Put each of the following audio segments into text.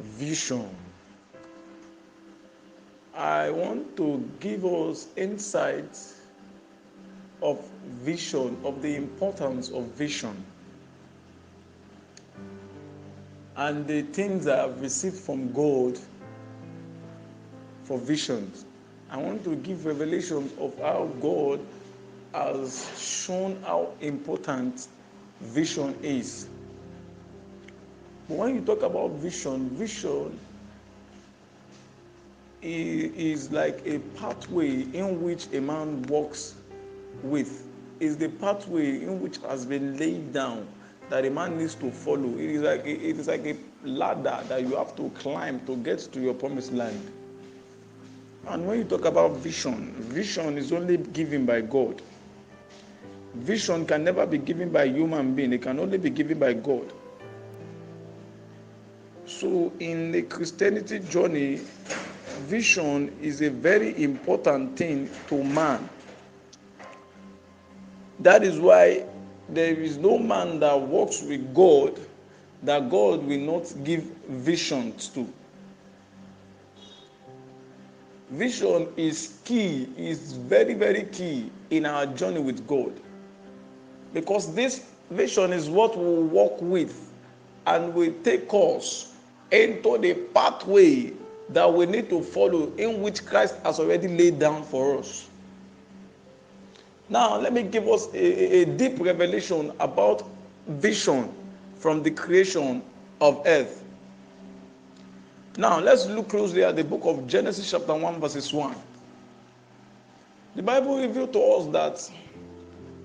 Vision. I want to give us insights of vision, of the importance of vision, and the things I have received from God for visions. I want to give revelations of how God has shown how important vision is. But when you talk about vision, vision is like a pathway in which a man walks with. Is the pathway in which has been laid down that a man needs to follow. It is like a ladder that you have to climb to get to your promised land. And when you talk about vision, vision is only given by God. Vision can never be given by a human being. It can only be given by God. So in the Christianity journey, vision is a very important thing to man. That is why there is no man that walks with God that God will not give visions to. Vision is key, is very, very key in our journey with God. Because this vision is what we will walk with and will take us into the pathway that we need to follow, in which Christ has already laid down for us. Now, let me give us a deep revelation about vision from the creation of earth. Now, let's look closely at the book of Genesis chapter 1 verses 1. The Bible reveals to us that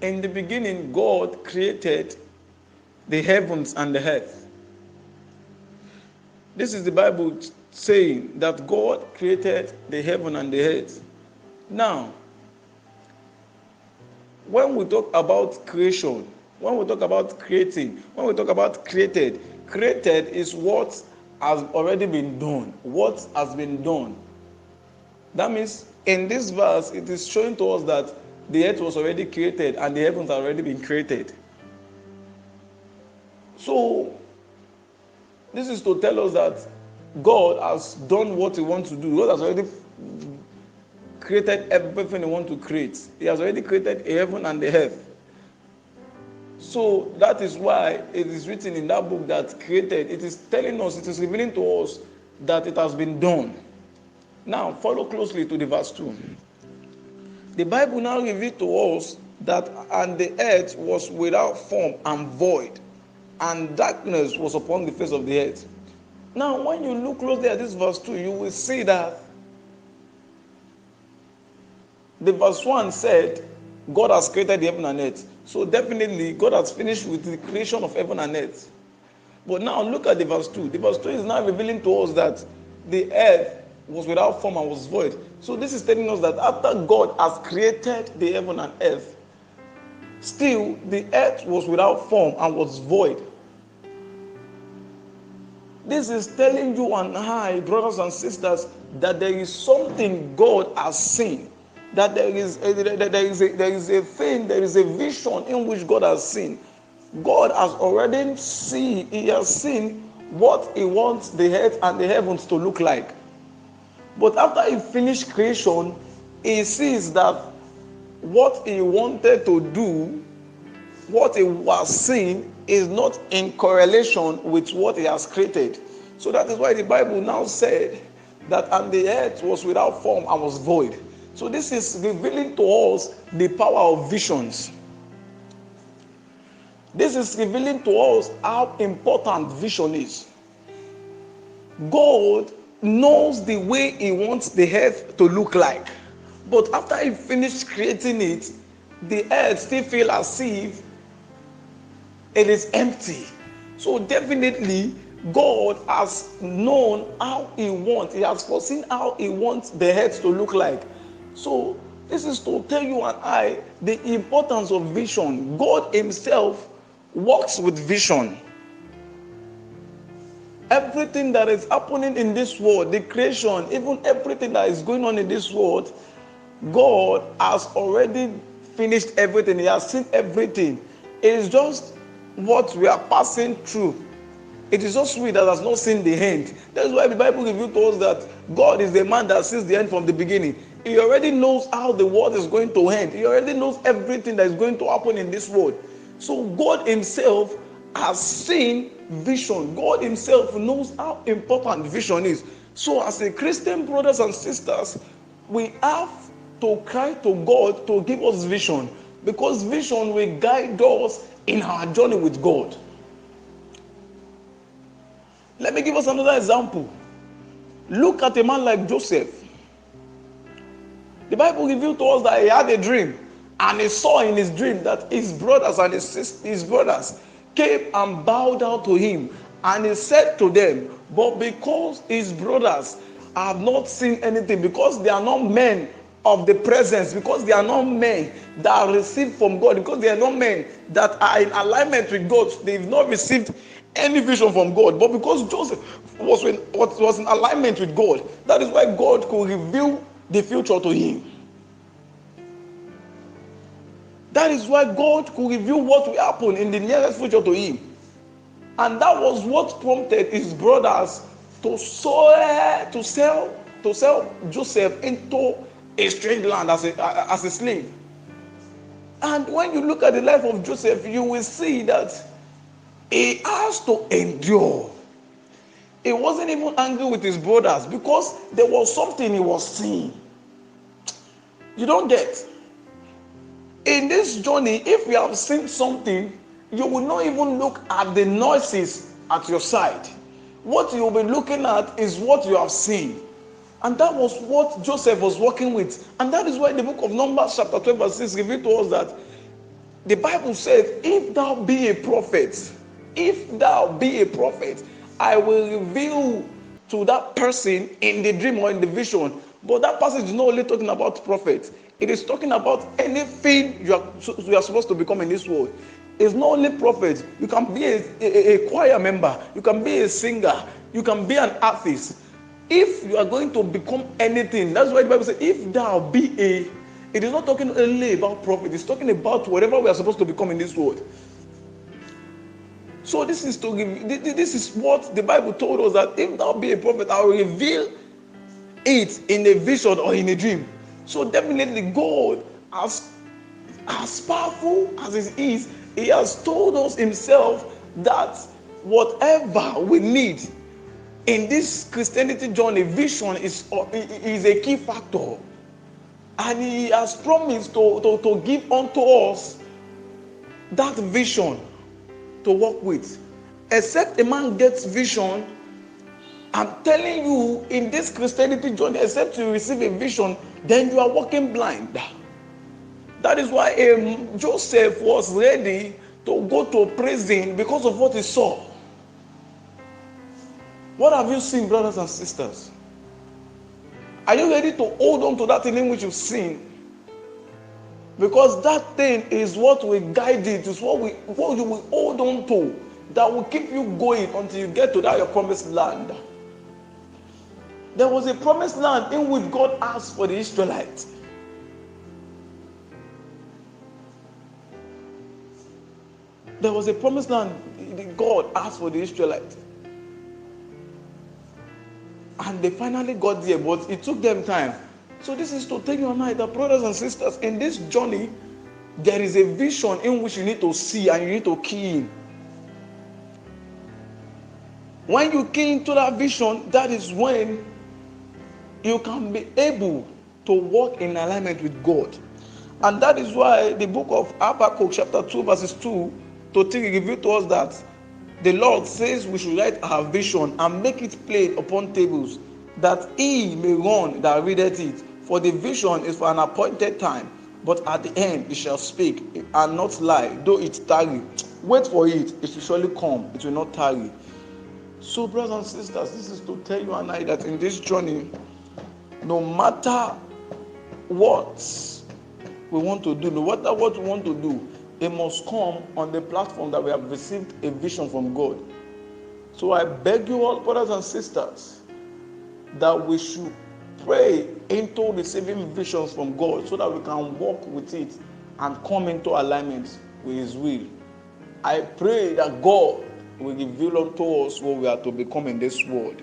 in the beginning, God created the heavens and the earth. This is the Bible saying that God created the heaven and the earth. Now, when we talk about creation, when we talk about creating, when we talk about created is what has already been done, what has been done. That means in this verse, it is showing to us that the earth was already created and the heavens have already been created. So, this is to tell us that God has done what He wants to do. God has already created everything He wants to create. He has already created a heaven and the earth. So that is why it is written in that book that created. It is telling us, it is revealing to us that it has been done. Now, follow closely to the verse 2. The Bible now reveals to us that and the earth was without form and void, and darkness was upon the face of the earth. Now, when you look closely at this verse 2, you will see that the verse 1 said, God has created the heaven and earth. So definitely, God has finished with the creation of heaven and earth. But now look at the verse 2. The verse 2 is now revealing to us that the earth was without form and was void. So this is telling us that after God has created the heaven and earth, still the earth was without form and was void. This is telling you and I, brothers and sisters, that there is something God has seen. That there is a thing, there is a vision in which God has seen. God has already seen, He has seen what He wants the earth and the heavens to look like. But after He finished creation, He sees that what He wanted to do, what He was seeing, is not in correlation with what He has created. So that is why the Bible now said that and the earth was without form and was void. So this is revealing to us the power of visions. This is revealing to us how important vision is. God knows the way He wants the earth to look like. But after He finished creating it, the earth still feels as if it is empty. So definitely, God has known how He wants. He has foreseen how He wants the earth to look like. So This is to tell you and I the importance of vision. God himself works with vision. Everything that is happening in this world, the creation, even everything that is going on in this world, God has already finished everything. He has seen everything. It is just what we are passing through. It is just we that has not seen the end. That's why the Bible reveals to us that God is the man that sees the end from the beginning. He already knows how the world is going to end. He already knows everything that is going to happen in this world. So God himself has seen vision. God himself knows how important vision is. So as a Christian brothers and sisters, we have to cry to God to give us vision, because vision will guide us in our journey with God. Let me give us another example. Look at a man like Joseph. The Bible revealed to us that he had a dream, and he saw in his dream that his brothers and his brothers came and bowed down to him, and he said to them, but because his brothers have not seen anything, because they are not men of the presence, because they are not men that are received from God, because they are not men that are in alignment with God, they've not received any vision from God. But because Joseph was in alignment with God, that is why God could reveal the future to him. That is why God could reveal what will happen in the nearest future to him. And that was what prompted his brothers to sell Joseph into a strange land as a slave. And when you look at the life of Joseph, you will see that he has to endure. He wasn't even angry with his brothers because there was something he was seeing. You don't get. In this journey, if you have seen something, you will not even look at the noises at your side. What you will be looking at is what you have seen. And that was what Joseph was working with. And that is why the book of Numbers chapter 12 verse 6 revealed to us that the Bible says, if thou be a prophet, I will reveal to that person in the dream or in the vision. But that passage is not only talking about prophets. It is talking about anything you are supposed to become in this world. It's not only prophets. You can be a choir member. You can be a singer. You can be an artist. If you are going to become anything, that's why the Bible says, if thou be a... It is not talking only about prophet. It's talking about whatever we are supposed to become in this world. So this is what the Bible told us, that if thou be a prophet, I will reveal it in a vision or in a dream. So definitely God, as powerful as he is, he has told us himself that whatever we need in this Christianity journey, vision is a key factor. And he has promised to give unto us that vision to work with. Except a man gets vision, I'm telling you, in this Christianity journey, except you receive a vision, then you are walking blind. That is why Joseph was ready to go to prison because of what he saw. What have you seen, brothers and sisters? Are you ready to hold on to that thing in which you've seen? Because that thing is what will guide it, is what you will hold on to, that will keep you going until you get to that your promised land. There was a promised land in which God asked for the Israelites. There was a promised land God asked for the Israelites. And they finally got there, but it took them time. So this is to tell you and I that, brothers and sisters, in this journey, there is a vision in which you need to see and you need to key in. When you key into that vision, that is when you can be able to walk in alignment with God. And that is why the book of Habakkuk chapter 2 verses 2 to 3 reveals to us that the Lord says we should write our vision and make it plain upon tables, that he may run that readeth it. For the vision is for an appointed time, but at the end it shall speak and not lie, though it tarry. Wait for it, it will surely come, it will not tarry. So, brothers and sisters, this is to tell you and I that in this journey, no matter what we want to do, no matter what we want to do, it must come on the platform that we have received a vision from God. So I beg you all, brothers and sisters, that we should pray into receiving visions from God so that we can walk with it and come into alignment with His will. I pray that God will reveal unto us what we are to become in this world.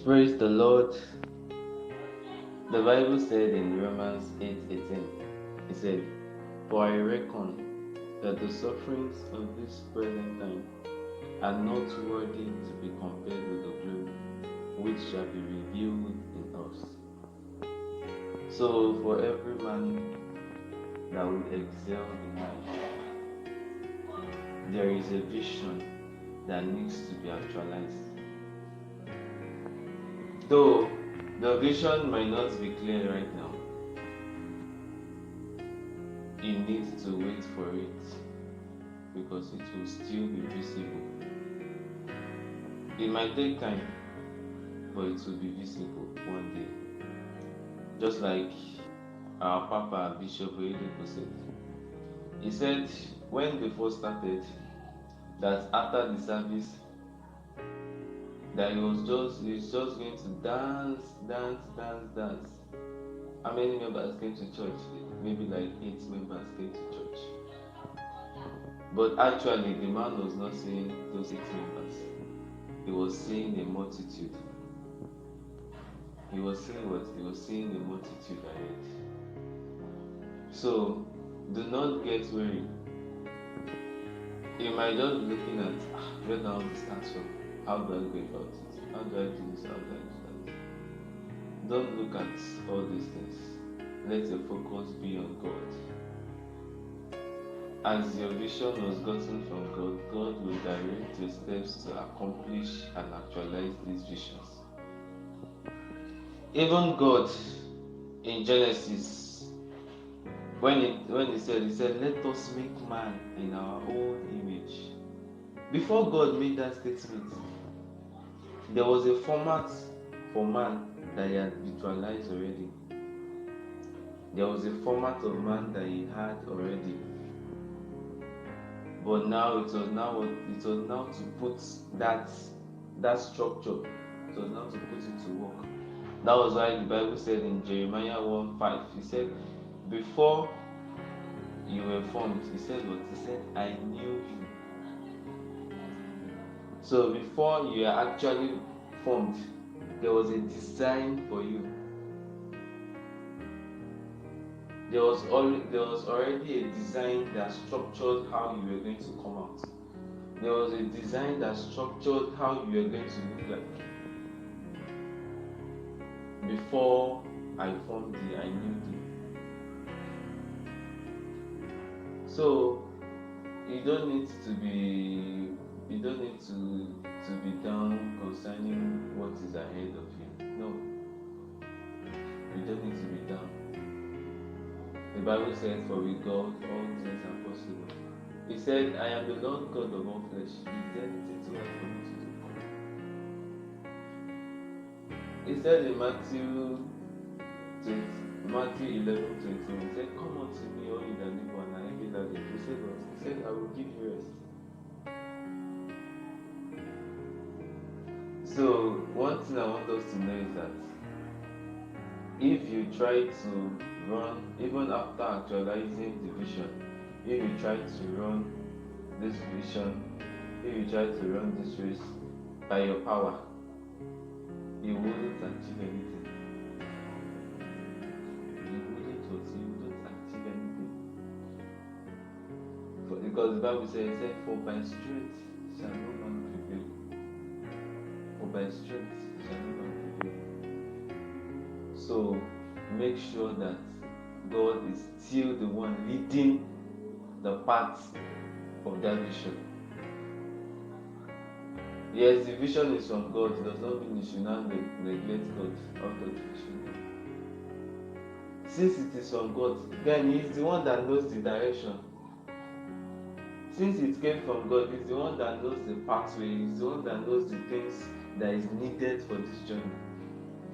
Praise the Lord. The Bible said in Romans 8:18, it said, "For I reckon that the sufferings of this present time are not worthy to be compared with the glory which shall be revealed in us." So for every man that will excel in life, there is a vision that needs to be actualized. Though the vision might not be clear right now, you need to wait for it because it will still be visible. It might take time, but it will be visible one day. Just like our Papa Bishop Oyedepo said. He said when they first started, that after the service, that he was just going to dance. How many members came to church? Maybe like 8 members came to church. But actually, the man was not seeing those 8 members. He was seeing a multitude. He was seeing what? He was seeing a multitude ahead. So, do not get weary. You might just be looking at, where do I want to start from? How do I go about it? How do I do this? How do I do that? Don't look at all these things. Let your focus be on God. As your vision was gotten from God, God will direct your steps to accomplish and actualize these visions. Even God in Genesis, when he said, "Let us make man in our own image." Before God made that statement, there was a format for man that he had visualized already. There was a format of man that he had already. But now it was now to put that structure. It was now to put it to work. That was why the Bible said in Jeremiah 1:5, he said, "Before you were formed," he said what? He said, "I knew you." So before you are actually formed, there was a design for you. There was already a design that structured how you were going to come out. There was a design that structured how you were going to look like. Before I formed thee, I knew thee. So you don't need to be down concerning what is ahead of you. No. You don't need to be down. The Bible says, "For with God all things are possible." He said, "I am the Lord God of all flesh. Is there anything too hard for me to do?" He said in Matthew 11:21, he said, "Come unto me, all you that labor and are heavy laden." He said what? He said, "I will give you rest." So one thing I want us to know is that if you try to run, even after actualizing the vision, if you try to run this vision, if you try to run this race by your power, you wouldn't achieve anything. You wouldn't achieve anything. Because the Bible says, "For by strength shall no man prevail." For by strength shall no man prevail. So make sure that God is still the one leading the path of that vision. Yes, the vision is from God. It does not mean you should not neglect God out of the vision. Since it is from God, then He is the one that knows the direction. Since it came from God, He's the one that knows the pathway. He's the one that knows the things that is needed for this journey.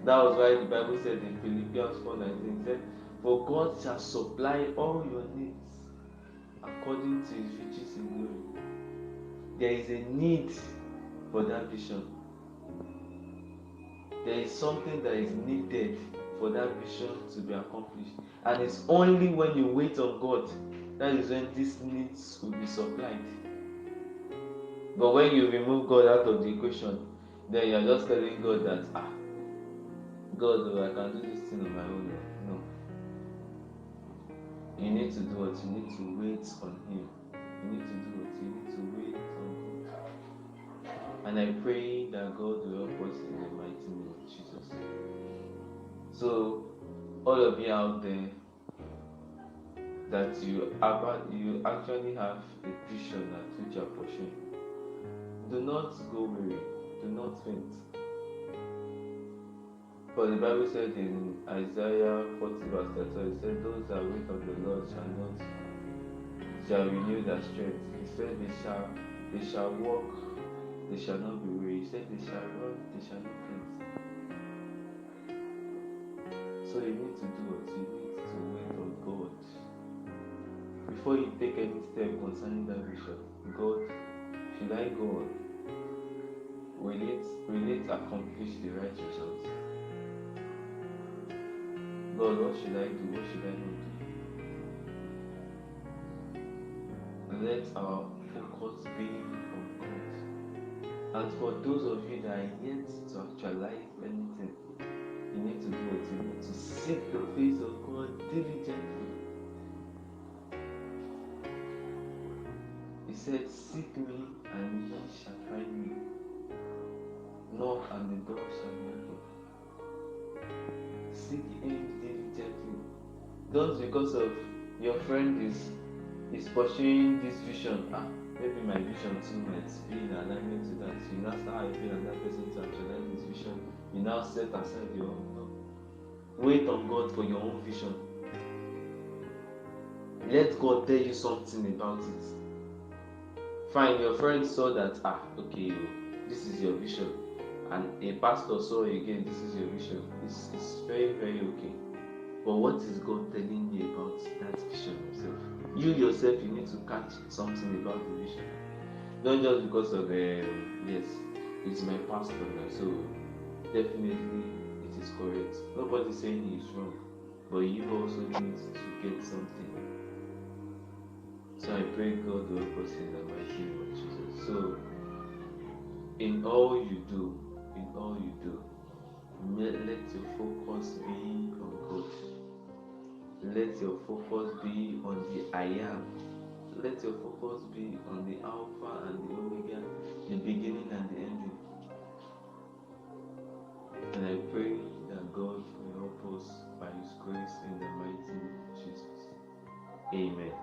That was why the Bible said in Philippians 4:19, it said, For God shall supply all your needs according to his riches in glory. There is a need for that vision. There is something that is needed for that vision to be accomplished. And it's only when you wait on God that is when these needs will be supplied. But when you remove God out of the equation, then you're just telling God that, God, I can do this thing on my own. No. You need to do what? You need to wait on him. You need to do what? You need to wait on God. And I pray that God will help us in the mighty name of Jesus. So, all of you out there, that you actually have a vision at which you are pursuing, do not go weary, do not faint. For the Bible said in Isaiah 40 verse 13, it said, those that wait on the Lord shall renew their strength. He said they shall walk, they shall not be weary. He said they shall run, they shall not faint. So you need to do what? You need to wait on God. Before you take any step concerning that vision, God, should I go on? Will it accomplish the right results? God, what should I do? What should I not do? Let our focus be on God. And for those of you that are yet to actualize anything, you need to do what? You need to seek the face of God diligently. He said, seek me and ye shall find me. Knock and the door shall be opened. Seek him diligently. Don't because of your friend is pursuing this vision. Maybe my vision too might be in alignment to that. You now start helping another person to actualize this vision. You now set aside your own. No. Wait on God for your own vision. Let God tell you something about it. Fine, your friend saw that, okay, this is your vision. And a pastor saw again, this is your vision. It's very, very okay. But what is God telling you about that vision yourself? You yourself, you need to catch something about the vision. Not just because of, yes, it's my pastor now, so definitely it is correct. Nobody's saying he is wrong, but you also need to get something. So I pray God will help us in the mighty name of Jesus. So, in all you do, let your focus be on God. Let your focus be on the I am. Let your focus be on the Alpha and the Omega, the beginning and the ending. And I pray that God will help us by His grace in the mighty name of Jesus. Amen.